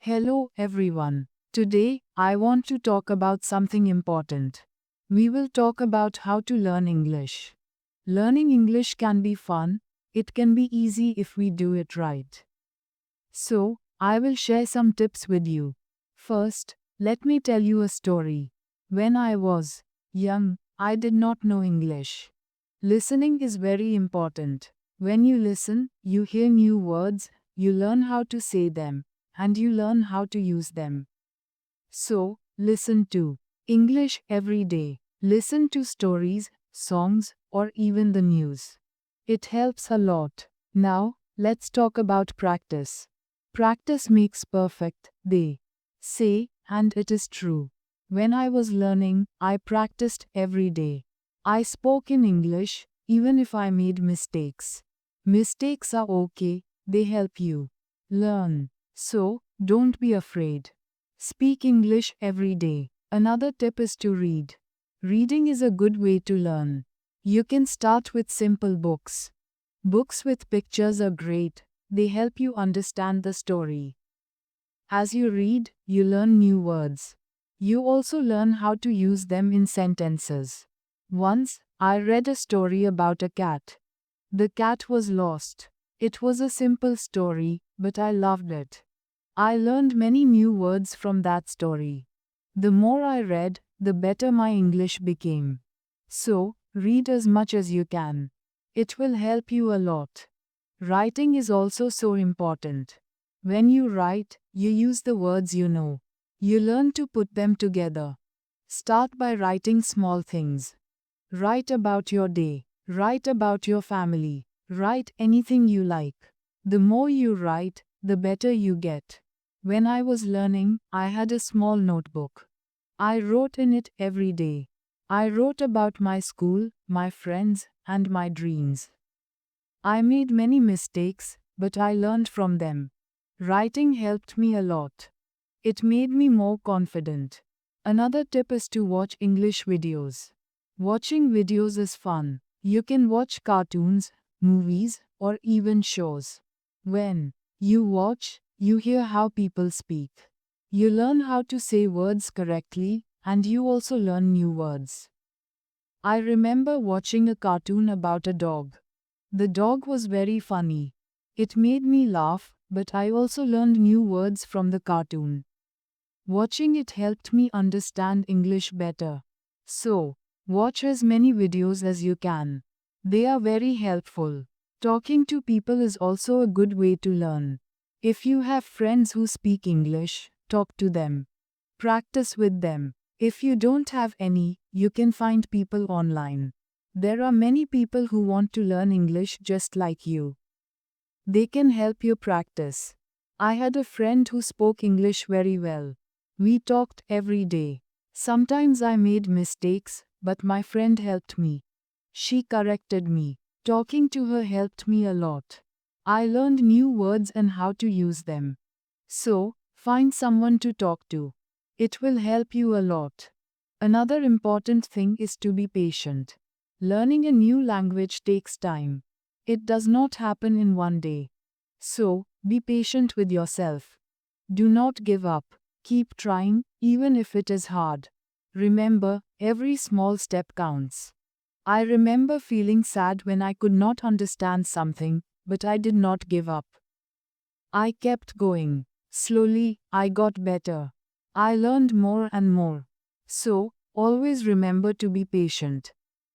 Hello everyone. Today, I want to talk about something important. We will talk about how to learn English. Learning English can be fun, it can be easy if we do it right. So, I will share some tips with you. First, let me tell you a story. When I was young, I did not know English. Listening is very important. When you listen, you hear new words, you learn how to say them, and you learn how to use them. So, listen to English every day. Listen to stories, songs, or even the news. It helps a lot. Now, let's talk about practice. Practice makes perfect, they say, and it is true. When I was learning, I practiced every day. I spoke in English, even if I made mistakes. Mistakes are okay, they help you learn. So, don't be afraid. Speak English every day. Another tip is to read. Reading is a good way to learn. You can start with simple books. Books with pictures are great, they help you understand the story. As you read, you learn new words. You also learn how to use them in sentences. Once, I read a story about a cat. The cat was lost. It was a simple story, but I loved it. I learned many new words from that story. The more I read, the better my English became. So, read as much as you can. It will help you a lot. Writing is also so important. When you write, you use the words you know. You learn to put them together. Start by writing small things. Write about your day. Write about your family. Write anything you like. The more you write, the better you get. When I was learning, I had a small notebook. I wrote in it every day. I wrote about my school, my friends, and my dreams. I made many mistakes, but I learned from them. Writing helped me a lot. It made me more confident. Another tip is to watch English videos. Watching videos is fun. You can watch cartoons, movies, or even shows. When you watch, you hear how people speak. You learn how to say words correctly, and you also learn new words. I remember watching a cartoon about a dog. The dog was very funny. It made me laugh, but I also learned new words from the cartoon. Watching it helped me understand English better. So, watch as many videos as you can. They are very helpful. Talking to people is also a good way to learn. If you have friends who speak English, talk to them. Practice with them. If you don't have any, you can find people online. There are many people who want to learn English just like you. They can help you practice. I had a friend who spoke English very well. We talked every day. Sometimes I made mistakes, but my friend helped me. She corrected me. Talking to her helped me a lot. I learned new words and how to use them. So, find someone to talk to. It will help you a lot. Another important thing is to be patient. Learning a new language takes time. It does not happen in one day. So, be patient with yourself. Do not give up. Keep trying, even if it is hard. Remember, every small step counts. I remember feeling sad when I could not understand something, but I did not give up. I kept going. Slowly, I got better. I learned more and more. So, always remember to be patient.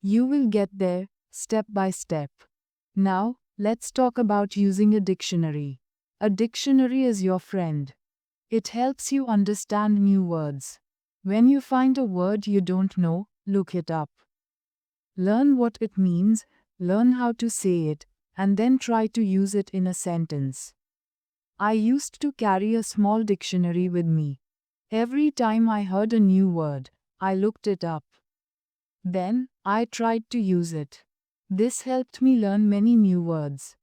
You will get there, step by step. Now, let's talk about using a dictionary. A dictionary is your friend. It helps you understand new words. When you find a word you don't know, look it up. Learn what it means, learn how to say it, and then try to use it in a sentence. I used to carry a small dictionary with me. Every time I heard a new word, I looked it up. Then, I tried to use it. This helped me learn many new words.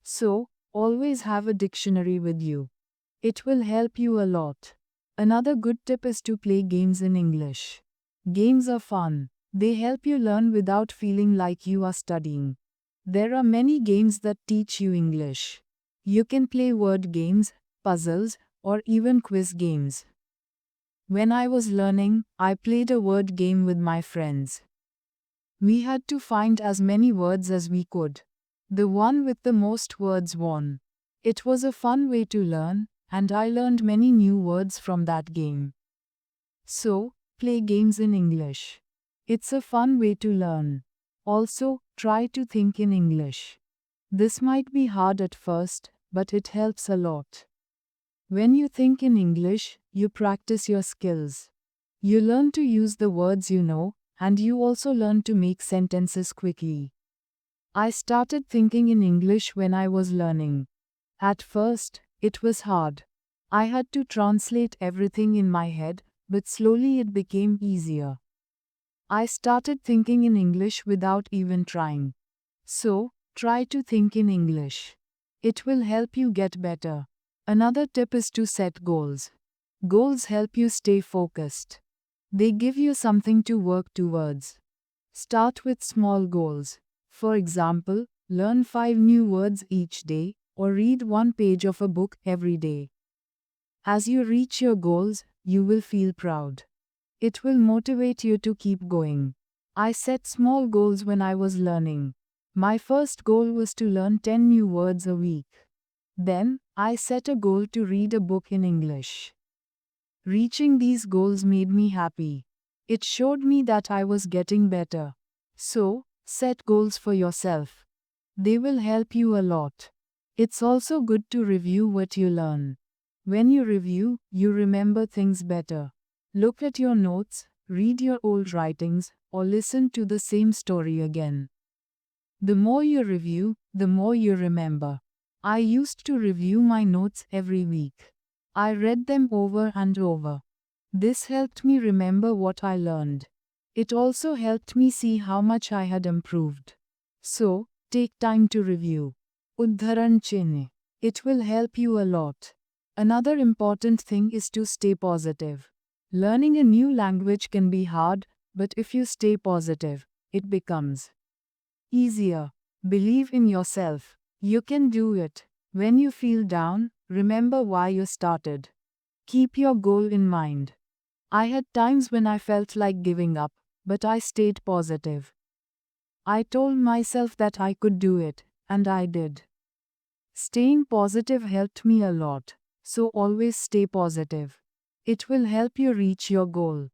So, always have a dictionary with you. It will help you a lot. Another good tip is to play games in English. Games are fun. They help you learn without feeling like you are studying. There are many games that teach you English. You can play word games, puzzles, or even quiz games. When I was learning, I played a word game with my friends. We had to find as many words as we could. The one with the most words won. It was a fun way to learn, and I learned many new words from that game. So, play games in English. It's a fun way to learn. Also, try to think in English. This might be hard at first, but it helps a lot. When you think in English, you practice your skills. You learn to use the words you know, and you also learn to make sentences quickly. I started thinking in English when I was learning. At first, it was hard. I had to translate everything in my head, but slowly it became easier. I started thinking in English without even trying. So, try to think in English. It will help you get better. Another tip is to set goals. Goals help you stay focused. They give you something to work towards. Start with small goals. For example, learn 5 new words each day, or read 1 page of a book every day. As you reach your goals, you will feel proud. It will motivate you to keep going. I set small goals when I was learning. My first goal was to learn 10 new words a week. Then, I set a goal to read a book in English. Reaching these goals made me happy. It showed me that I was getting better. So, set goals for yourself. They will help you a lot. It's also good to review what you learn. When you review, you remember things better. Look at your notes, read your old writings, or listen to the same story again. The more you review, the more you remember. I used to review my notes every week. I read them over and over. This helped me remember what I learned. It also helped me see how much I had improved. So, take time to review. Uddharan Chinh. It will help you a lot. Another important thing is to stay positive. Learning a new language can be hard, but if you stay positive, it becomes easier. Believe in yourself. You can do it. When you feel down, remember why you started. Keep your goal in mind. I had times when I felt like giving up, but I stayed positive. I told myself that I could do it, and I did. Staying positive helped me a lot, so always stay positive. It will help you reach your goal.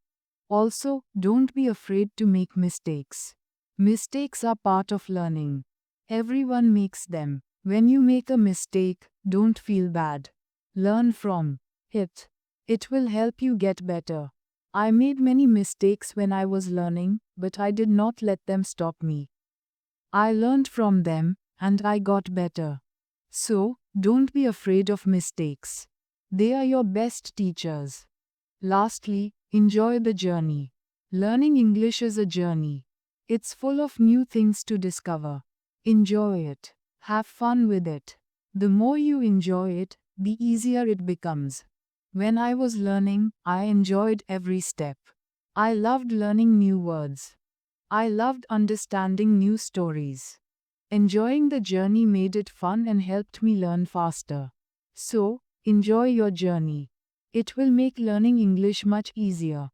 Also, don't be afraid to make mistakes. Mistakes are part of learning. Everyone makes them. When you make a mistake, don't feel bad. Learn from it. It will help you get better. I made many mistakes when I was learning, but I did not let them stop me. I learned from them, and I got better. So, don't be afraid of mistakes. They are your best teachers. Lastly, enjoy the journey. Learning English is a journey. It's full of new things to discover. Enjoy it. Have fun with it. The more you enjoy it, the easier it becomes. When I was learning, I enjoyed every step. I loved learning new words. I loved understanding new stories. Enjoying the journey made it fun and helped me learn faster. So, enjoy your journey. It will make learning English much easier.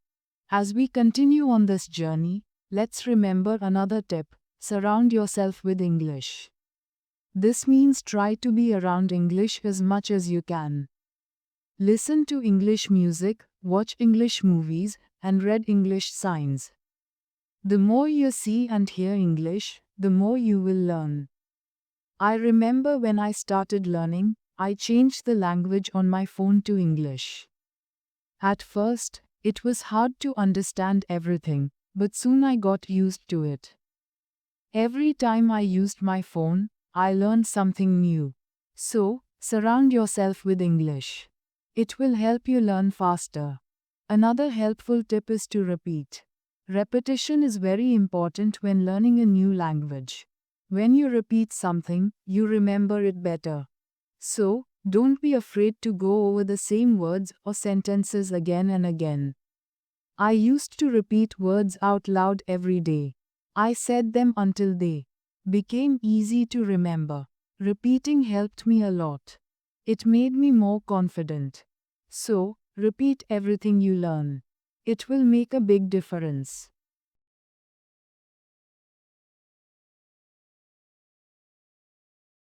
As we continue on this journey, let's remember another tip: surround yourself with English. This means try to be around English as much as you can. Listen to English music, watch English movies, and read English signs. The more you see and hear English, the more you will learn. I remember when I started learning, I changed the language on my phone to English. At first, it was hard to understand everything, but soon I got used to it. Every time I used my phone, I learned something new. So, surround yourself with English. It will help you learn faster. Another helpful tip is to repeat. Repetition is very important when learning a new language. When you repeat something, you remember it better. So, don't be afraid to go over the same words or sentences again and again. I used to repeat words out loud every day. I said them until they became easy to remember. Repeating helped me a lot. It made me more confident. So, repeat everything you learn. It will make a big difference.